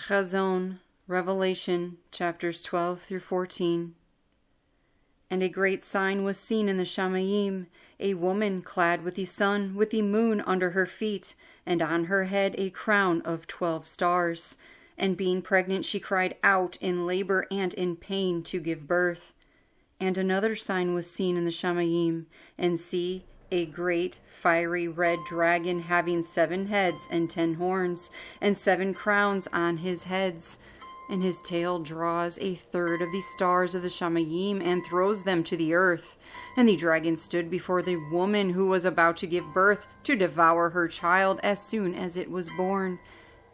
Hazon, Revelation, chapters 12 through 14. And a great sign was seen in the Shamayim, a woman clad with the sun, with the moon under her feet, and on her head a crown of 12 stars. And being pregnant, she cried out in labor and in pain to give birth. And another sign was seen in the Shamayim, and see, a great fiery red dragon having 7 heads and 10 horns, and 7 crowns on his heads. And his tail draws 1/3 of the stars of the Shamayim and throws them to the earth. And the dragon stood before the woman who was about to give birth to devour her child as soon as it was born.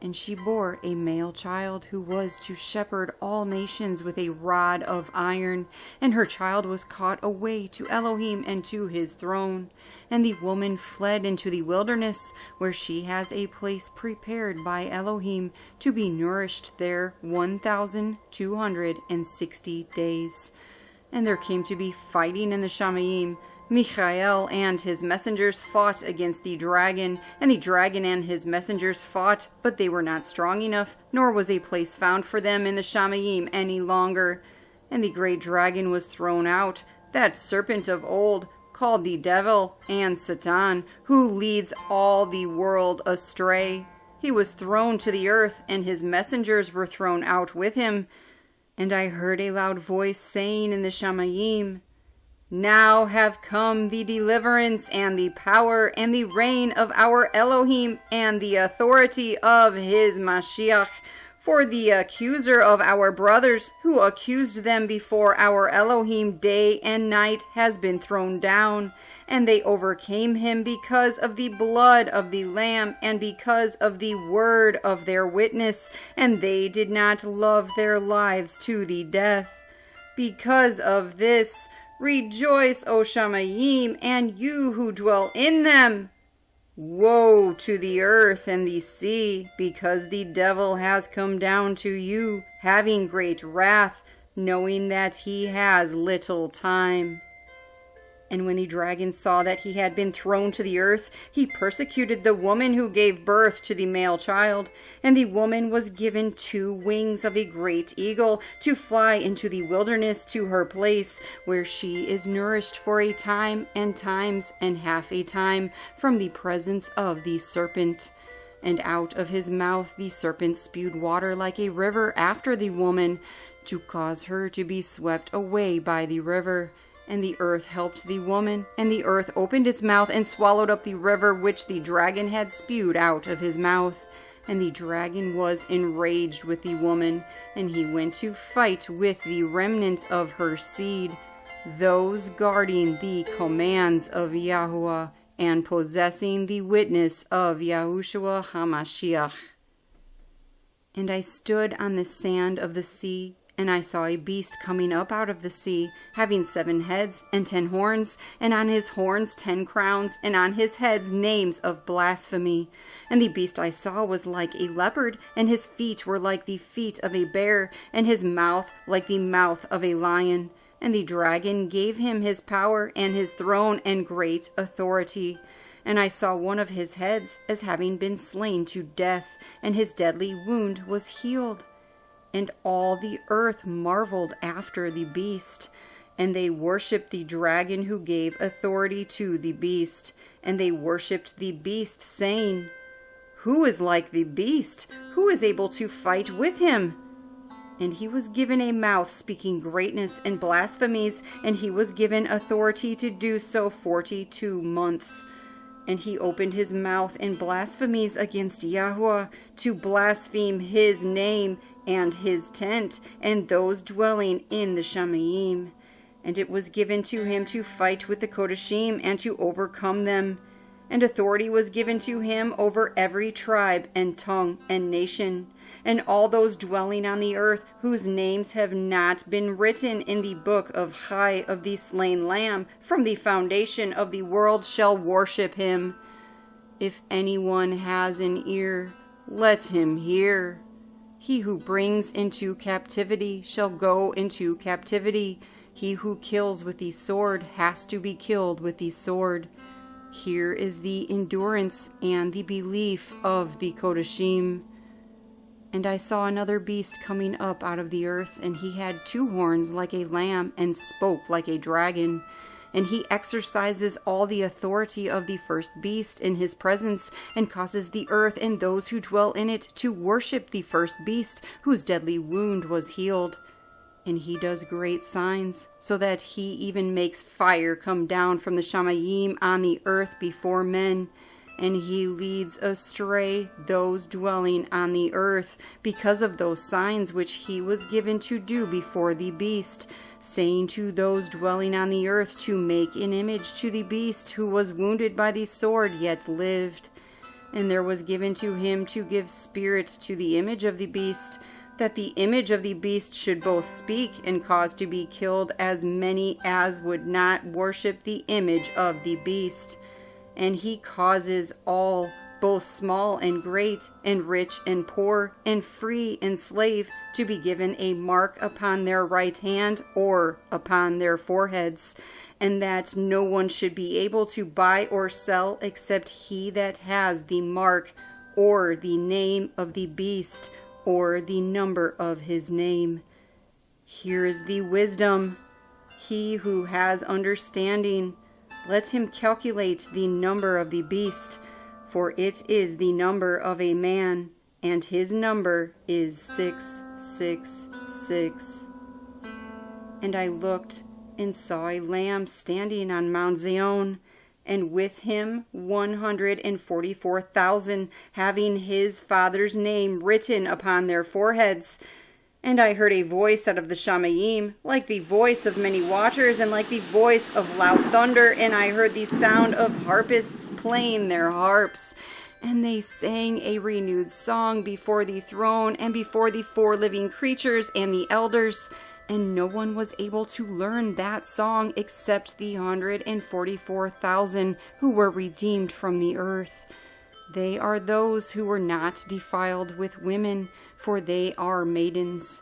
And she bore a male child who was to shepherd all nations with a rod of iron. And her child was caught away to Elohim and to his throne. And the woman fled into the wilderness, where she has a place prepared by Elohim to be nourished there 1,260 days. And there came to be fighting in the Shamayim. Michael and his messengers fought against the dragon, and the dragon and his messengers fought, but they were not strong enough, nor was a place found for them in the Shamayim any longer. And the great dragon was thrown out, that serpent of old, called the devil and Satan, who leads all the world astray. He was thrown to the earth, and his messengers were thrown out with him. And I heard a loud voice saying in the Shamayim, "Now have come the deliverance and the power and the reign of our Elohim and the authority of his Mashiach. For the accuser of our brothers, who accused them before our Elohim day and night, has been thrown down. And they overcame him because of the blood of the Lamb and because of the word of their witness. And they did not love their lives to the death. Because of this, rejoice, O Shamayim, and you who dwell in them. Woe to the earth and the sea, because the devil has come down to you, having great wrath, knowing that he has little time." And when the dragon saw that he had been thrown to the earth, he persecuted the woman who gave birth to the male child. And the woman was given 2 wings of a great eagle to fly into the wilderness to her place, where she is nourished for a time and times and half a time from the presence of the serpent. And out of his mouth the serpent spewed water like a river after the woman, to cause her to be swept away by the river. And the earth helped the woman, and the earth opened its mouth and swallowed up the river which the dragon had spewed out of his mouth. And the dragon was enraged with the woman, and he went to fight with the remnant of her seed, those guarding the commands of Yahuah and possessing the witness of Yahushua HaMashiach. And I stood on the sand of the sea, and I saw a beast coming up out of the sea, having 7 heads and 10 horns, and on his horns 10 crowns, and on his heads names of blasphemy. And the beast I saw was like a leopard, and his feet were like the feet of a bear, and his mouth like the mouth of a lion. And the dragon gave him his power and his throne and great authority. And I saw one of his heads as having been slain to death, and his deadly wound was healed. And all the earth marveled after the beast. And they worshipped the dragon who gave authority to the beast. And they worshipped the beast, saying, "Who is like the beast? Who is able to fight with him?" And he was given a mouth speaking greatness and blasphemies, and he was given authority to do so 42 months. And he opened his mouth in blasphemies against Yahuah, to blaspheme his name and his tent, and those dwelling in the Shamayim. And it was given to him to fight with the Kodashim and to overcome them. And authority was given to him over every tribe and tongue and nation. And all those dwelling on the earth whose names have not been written in the book of Chai of the slain Lamb from the foundation of the world shall worship him. If anyone has an ear, let him hear. He who brings into captivity shall go into captivity. He who kills with the sword has to be killed with the sword. Here is the endurance and the belief of the Kodashim. And I saw another beast coming up out of the earth, and he had 2 horns like a lamb, and spoke like a dragon. And he exercises all the authority of the first beast in his presence, and causes the earth and those who dwell in it to worship the first beast, whose deadly wound was healed. And he does great signs, so that he even makes fire come down from the Shamayim on the earth before men. And he leads astray those dwelling on the earth, because of those signs which he was given to do before the beast, saying to those dwelling on the earth to make an image to the beast, who was wounded by the sword, yet lived. And there was given to him to give spirit to the image of the beast, that the image of the beast should both speak and cause to be killed as many as would not worship the image of the beast. And he causes all, both small and great, and rich and poor, and free and slave, to be given a mark upon their right hand or upon their foreheads, and that no one should be able to buy or sell except he that has the mark, or the name of the beast, or the number of his name. Here is the wisdom. He who has understanding, let him calculate the number of the beast, for it is the number of a man, and his number is 666. And I looked and saw a lamb standing on Mount Zion, and with him 144,000, having his father's name written upon their foreheads. And I heard a voice out of the Shamayim, like the voice of many waters, and like the voice of loud thunder. And I heard the sound of harpists playing their harps. And they sang a renewed song before the throne, and before the 4 living creatures and the elders. And no one was able to learn that song except the 144,000 who were redeemed from the earth. They are those who were not defiled with women, for they are maidens.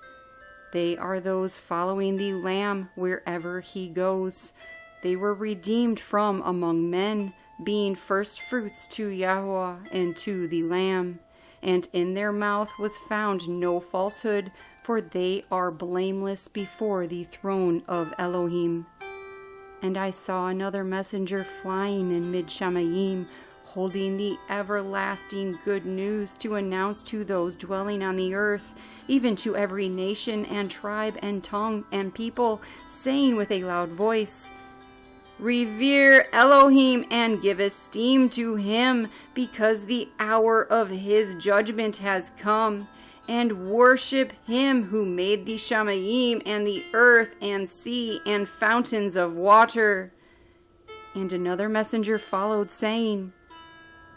They are those following the Lamb wherever he goes. They were redeemed from among men, being first fruits to Yahuah and to the Lamb. And in their mouth was found no falsehood, for they are blameless before the throne of Elohim. And I saw another messenger flying in mid-Shamayim, holding the everlasting good news to announce to those dwelling on the earth, even to every nation and tribe and tongue and people, saying with a loud voice, Revere Elohim and give esteem to him, because the hour of his judgment has come, and worship him who made the Shamayim and the earth and sea and fountains of water. And another messenger followed, saying,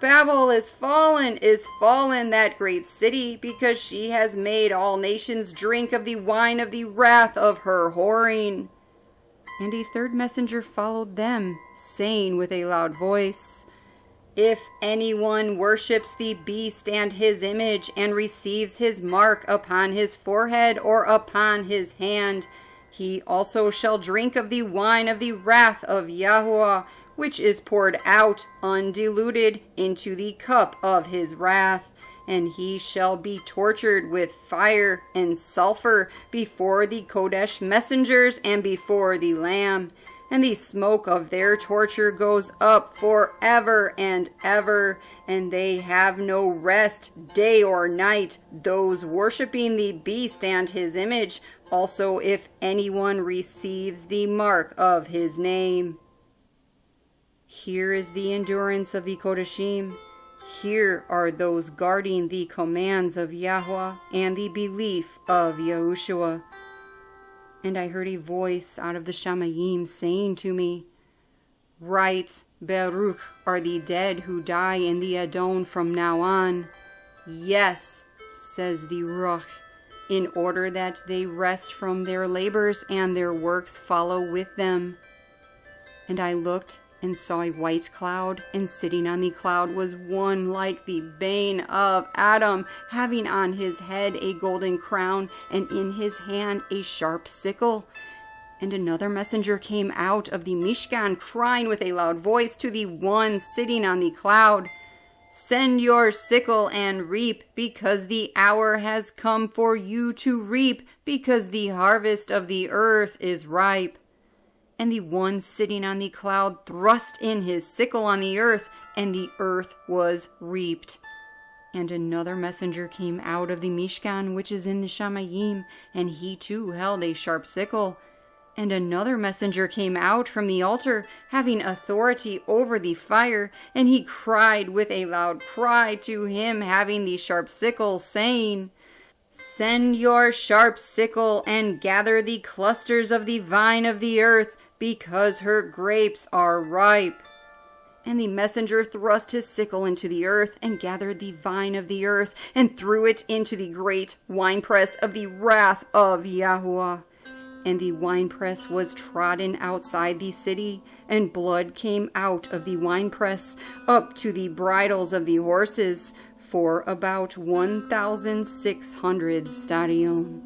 Babel is fallen, that great city, because she has made all nations drink of the wine of the wrath of her whoring. And a third messenger followed them, saying with a loud voice, If anyone worships the beast and his image, and receives his mark upon his forehead or upon his hand, he also shall drink of the wine of the wrath of Yahuah, which is poured out undiluted into the cup of his wrath. And he shall be tortured with fire and sulfur before the Kodesh messengers and before the Lamb. And the smoke of their torture goes up forever and ever, and they have no rest day or night, those worshiping the beast and his image, also if anyone receives the mark of his name. Here is the endurance of the Kodeshim. Here are those guarding the commands of Yahuah and the belief of Yahushua. And I heard a voice out of the Shamayim saying to me, Write, Baruch are the dead who die in the Adon from now on. Yes, says the Ruah, in order that they rest from their labors and their works follow with them. And I looked and saw a white cloud, and sitting on the cloud was one like the bane of Adam, having on his head a golden crown, and in his hand a sharp sickle. And another messenger came out of the Mishkan, crying with a loud voice to the one sitting on the cloud, Send your sickle and reap, because the hour has come for you to reap, because the harvest of the earth is ripe. And the one sitting on the cloud thrust in his sickle on the earth was reaped. And another messenger came out of the Mishkan, which is in the Shamayim, and he too held a sharp sickle. And another messenger came out from the altar, having authority over the fire, and he cried with a loud cry to him having the sharp sickle, saying, Send your sharp sickle and gather the clusters of the vine of the earth, because her grapes are ripe. And the messenger thrust his sickle into the earth, and gathered the vine of the earth, and threw it into the great winepress of the wrath of Yahuah. And the winepress was trodden outside the city, and blood came out of the winepress up to the bridles of the horses, for about 1,600 stadion.